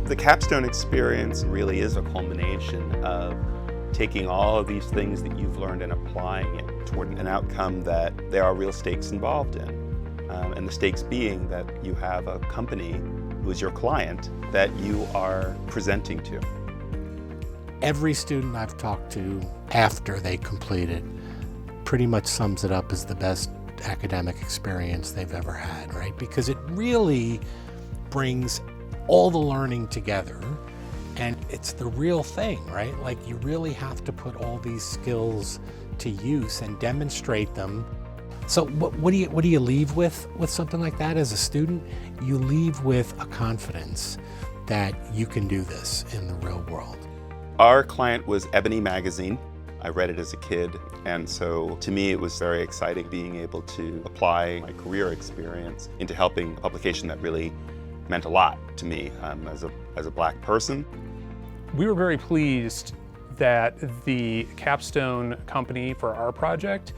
The Capstone experience really is a culmination of taking all of these things that you've learned and applying it toward an outcome that there are real stakes involved in. And the stakes being that you have a company who is your client that you are presenting to. Every student I've talked to after they complete it pretty much sums it up as the best academic experience they've ever had, right? Because it really brings all the learning together, and it's the real thing, right? Like, you really have to put all these skills to use and demonstrate them. So what do you leave with something like that as a student? You leave with a confidence that you can do this in the real world. Our client was Ebony Magazine. I read it as a kid, and so to me it was very exciting being able to apply my career experience into helping a publication that really meant a lot to me as a Black person. We were very pleased that the Capstone company for our project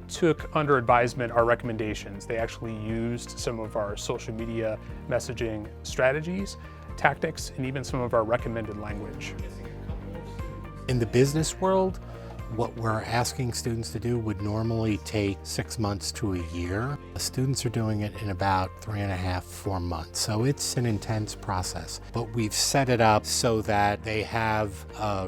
took under advisement our recommendations. They actually used some of our social media messaging strategies, tactics, and even some of our recommended language. In the business world, what we're asking students to do would normally take 6 months to a year. The students are doing it in about 3.5, 4 months. So it's an intense process, but we've set it up so that they have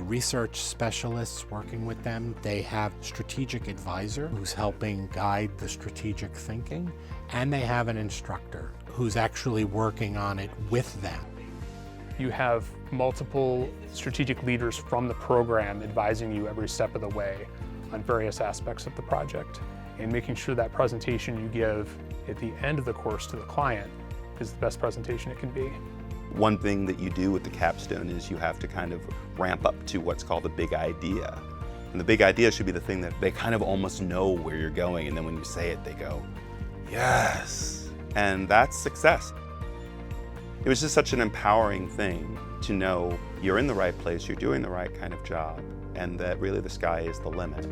research specialists working with them. They have a strategic advisor who's helping guide the strategic thinking, and they have an instructor who's actually working on it with them. You have multiple strategic leaders from the program advising you every step of the way on various aspects of the project, and making sure that presentation you give at the end of the course to the client is the best presentation it can be. One thing that you do with the Capstone is you have to kind of ramp up to what's called the big idea. And the big idea should be the thing that they kind of almost know where you're going, and then when you say it, they go, yes! And that's success. It was just such an empowering thing to know you're in the right place, you're doing the right kind of job, and that really the sky is the limit.